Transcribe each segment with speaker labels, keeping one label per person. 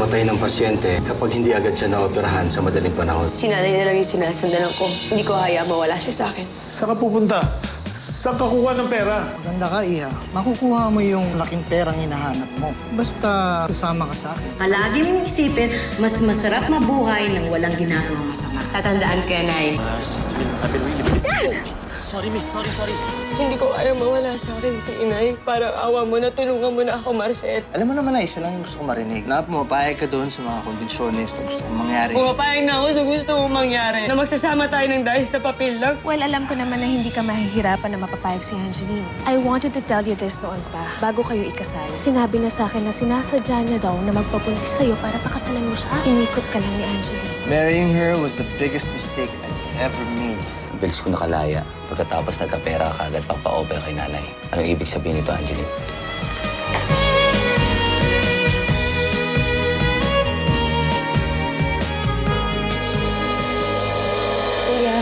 Speaker 1: pagkamatay ng pasyente kapag hindi agad siya naoperahan sa madaling panahon.
Speaker 2: Si nanay na lang yung sinasandalan ko. Hindi ko hayaan mawala siya sa akin.
Speaker 3: Saan ka pupunta? Saan ka kukuha ng pera?
Speaker 4: Maganda ka, Iha. Makukuha mo yung laking perang hinahanap mo. Basta sasama ka sa akin.
Speaker 5: Palagi mong isipin, mas masarap mabuhay nang walang ginagawang masama.
Speaker 2: Tatandaan ko yan, Nay.
Speaker 6: Sorry, miss. Sorry.
Speaker 2: Hindi ko kaya mawala sa akin si Inay. Parang awa mo na, tulungan mo na ako, Marcel.
Speaker 6: Alam mo naman na isa lang yung gusto ko marinig. Na pumapayag ka doon sa mga kondisyones na gusto kong mangyari.
Speaker 2: Pumapayag na ako sa gusto mong mangyari. Na magsasama tayo ng dahil sa papel lang.
Speaker 7: Well, alam ko naman na hindi ka mahihirapan na mapapayag si Angeline. I wanted to tell you this noon pa, bago kayo ikasal. Sinabi na sa akin na sinasadya niya daw na magpabuntis sa'yo para pakasalan mo siya. Inikot ka lang ni Angeline.
Speaker 6: Marrying her was the biggest mistake I've ever made.
Speaker 8: Bilis ko nakalaya. Pagkatapos nagkapera ka agad pagpa-opera kay nanay. Anong ibig sabihin nito, Angeline?
Speaker 2: Kuya.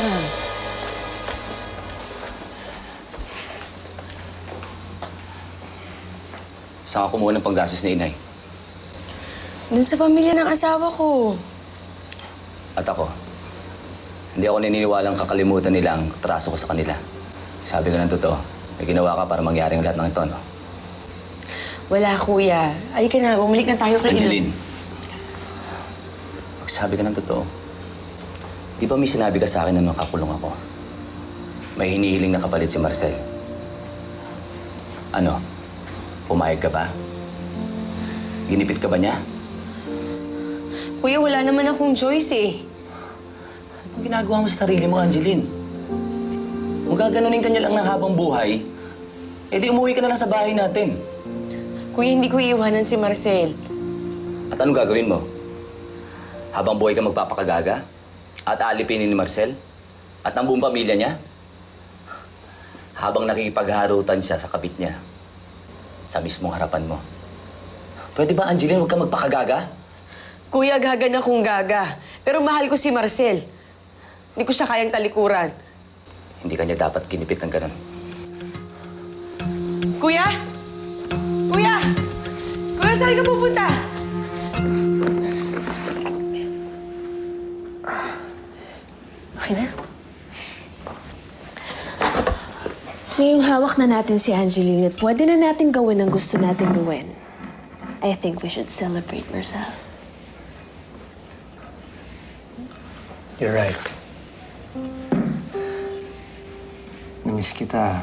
Speaker 8: Saan ka kumuha ng panggastos ni inay?
Speaker 2: Dun sa pamilya ng asawa ko.
Speaker 8: At ako, hindi ako naniniwalang kakalimutan nila ang traso ko sa kanila. Sabi ko ng totoo, may ginawa ka para mangyari ang lahat ng ito, no?
Speaker 2: Wala, kuya. Ay ka na, bumalik na tayo kay
Speaker 8: Angeline, magsabi ka ng totoo. Di ba may sinabi ka sa akin na nung kakulong ako? May hinihiling na kapalit si Marcel. Ano? Pumayag ka ba? Ginipit ka ba niya?
Speaker 2: Kuya, wala naman akong choice eh.
Speaker 8: Anong ginagawa mo sa sarili mo, Angeline? Kung gaganunin ka niya lang ng habang buhay, edi umuwi ka na lang sa bahay natin.
Speaker 2: Kuya, hindi ko iiwanan si Marcel.
Speaker 8: At anong gagawin mo? Habang buhay ka magpapakagaga? At aalipinin ni Marcel? At ang buong pamilya niya? Habang nakikipagharutan siya sa kabit niya, sa mismong harapan mo. Pwede ba, Angeline, huwag ka magpakagaga?
Speaker 2: Kuya, gaga na kung gaga. Pero mahal ko si Marcel. Hindi ko siya kayang talikuran.
Speaker 8: Hindi ka niya dapat ginipit ng ganun.
Speaker 2: Kuya! Kuya! Kuya, saan ka pupunta? Okay na?
Speaker 7: Ngayong hawak na natin si Angeline at pwede na natin gawin ang gusto natin gawin. I think we should celebrate, Marcel.
Speaker 6: You're right. Namiss kita.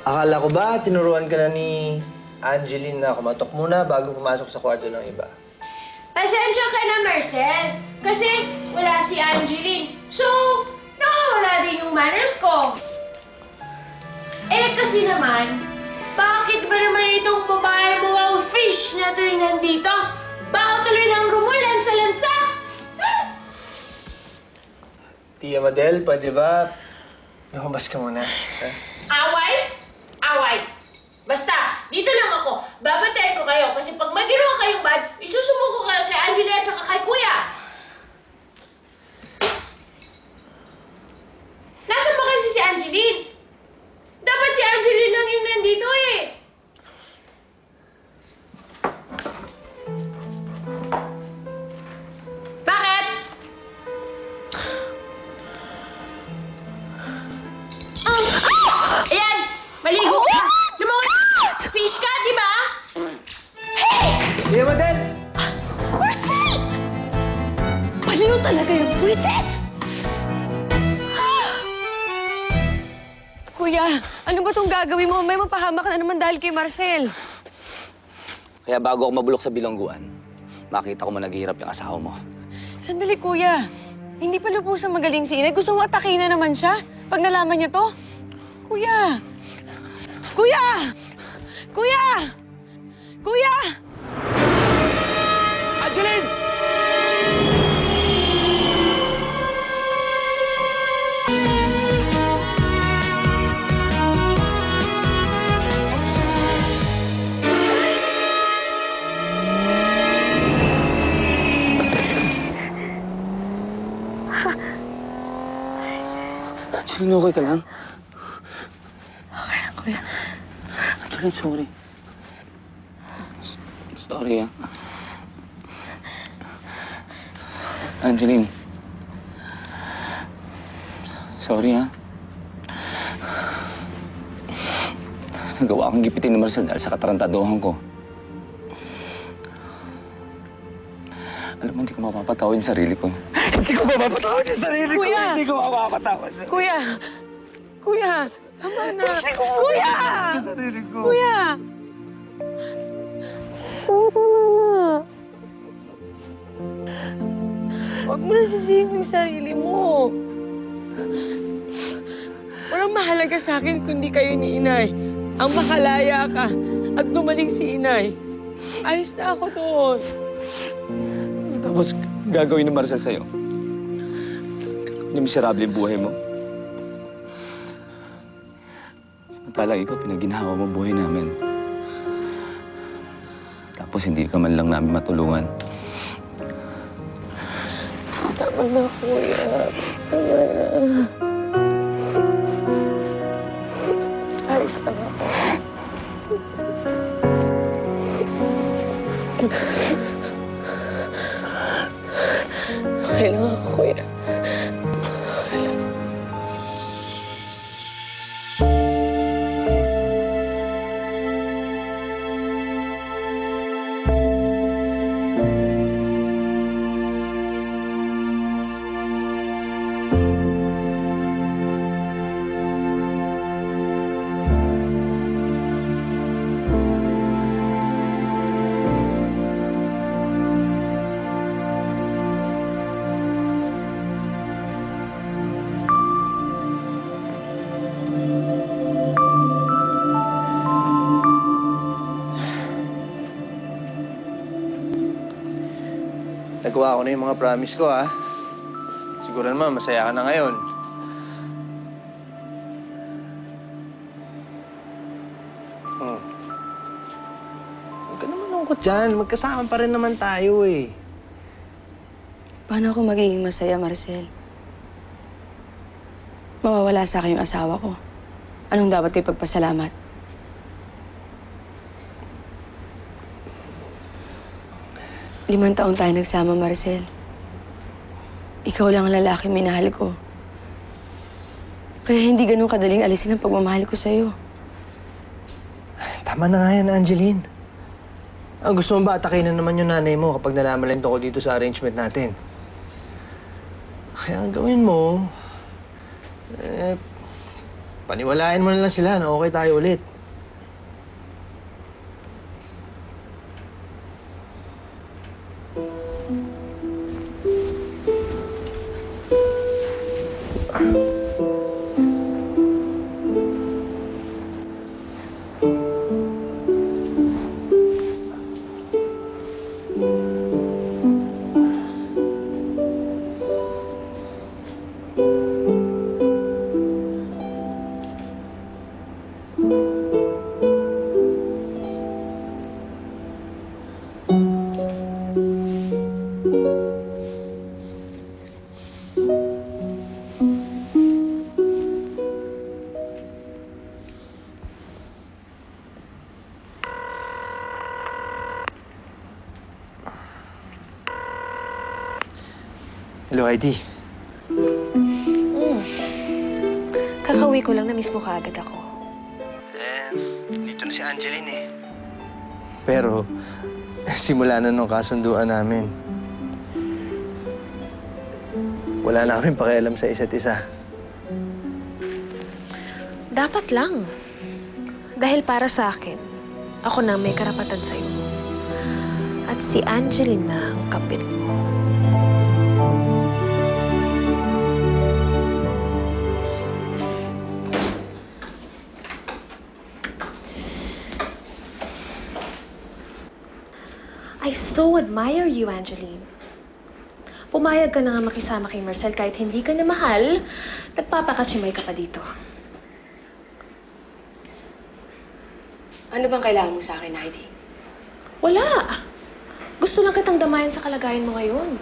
Speaker 6: Akala ko ba tinuruan ka na ni Angeline na kumatok muna bago pumasok sa kwarto ng iba?
Speaker 9: Pasensya ka na, Marcel. Kasi wala si Angeline. So, nakawala din yung manners ko. Eh, kasi naman, bakit ba naman itong babae mo ang fish na ito yung nandito? Baka tuloy ng rumulan sa lansa.
Speaker 6: Tia Madel, pwede ba lumabas ka muna? Ha?
Speaker 9: Away? Away. Basta, dito lang ako. Babantayan ko kayo kasi pag may ginawa kayong bad, isusumbong ko kayo kay Angeline at saka kay Kuya. Nasaan ba kasi si Angeline? Dapat si Angeline lang yung nandito eh. Bakit? Ayan! Maligo ka! Lumawan! Fish ka, di ba? Hey!
Speaker 6: Tia Madel!
Speaker 7: Marcel! Baliw talaga yung buwisit!
Speaker 2: Kuya, ano ba itong gagawin mo? May mapahamak na naman dahil kay Marcel.
Speaker 8: Kaya bago ako mabulok sa bilangguan, makita ko mo naghihirap yung asawa mo.
Speaker 2: Sandali, kuya. Hindi pa lubusang magaling si Inay. Gusto mo atakin na naman siya? Pag nalaman niya to? Kuya! Kuya! Kuya! Kuya!
Speaker 3: Angeline!
Speaker 8: Angeline, okay ka lang?
Speaker 2: Okay lang, kuya.
Speaker 8: Angeline, sorry. Sorry, ah. Angeline. Sorry, ah. Nagawa akong gipitin ni Marcel dahil sa katarantaduhan ko. Alam mo, hindi ko mapapatawad yung sarili ko. Hindi ko mapapatawad yung sarili ko!
Speaker 2: Kuya!
Speaker 8: Hindi ko mapapatawad.
Speaker 2: Kuya! Kuya! Tama na! Kuya!
Speaker 8: Kuya!
Speaker 2: Kuya! Huwag mo na sisihin yung sarili mo. Walang mahalaga sa akin kundi kayo ni Inay. Ang makalaya ka at gumaling si Inay. Ayos na ako doon.
Speaker 8: Tapos gagawin ni Marcel sa'yo. Gagawin niya miserable yung buhay mo. Matalang ikaw, pinaginhawa mo buhay namin. Tapos hindi ka man lang namin matulungan.
Speaker 2: Tama na, kuya. Tama na. Ayos na ako. Okay lang ako, kuya.
Speaker 6: Nagawa ko na yung mga promise ko, ha? Siguro naman, masaya ka na ngayon. Oh. Huwag ka naman lungkot dyan. Magkasama pa rin naman tayo, eh.
Speaker 2: Paano ako magiging masaya, Marcel? Mawawala sa akin yung asawa ko. Anong dapat ko ipagpasalamat? Limang taon tayo nagsama, Marcel. Ikaw lang ang lalaki minahal ko. Kaya hindi ganun kadaling alisin ang pagmamahal ko sa'yo.
Speaker 6: Tama na nga yan, Angeline. Gusto mo ba atakin na naman yung nanay mo kapag nalaman lang tungkol dito sa arrangement natin? Kaya ang gawin mo, paniwalain mo na lang sila na okay tayo ulit. Hello, Heidi.
Speaker 7: Kakauwi ko lang, na-miss mo kaagad ako.
Speaker 6: Dito na si Angeline, eh. Pero, simula na nung kasunduan namin, wala na kaming pakialam sa isa't isa.
Speaker 7: Dapat lang. Dahil para sa akin, ako na may karapatan sa'yo. At si Angeline na ang kapit mo. I so admire you, Angeline. Pumayag ka na nga makisama kay Marcel kahit hindi ka na mahal, nagpapakatsimay ka pa dito.
Speaker 2: Ano bang kailangan mo sa akin, Heidi?
Speaker 7: Wala! Gusto lang kitang damayan sa kalagayan mo ngayon.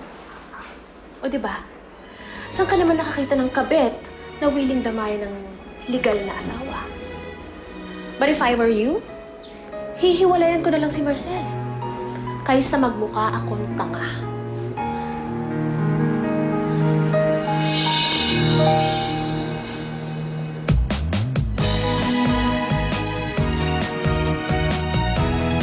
Speaker 7: O diba? Saan ka naman nakakita ng kabit na willing damayan ng legal na asawa. But if I were you, hihiwalayan ko na lang si Marcel. Kaysa magmukha akong tanga.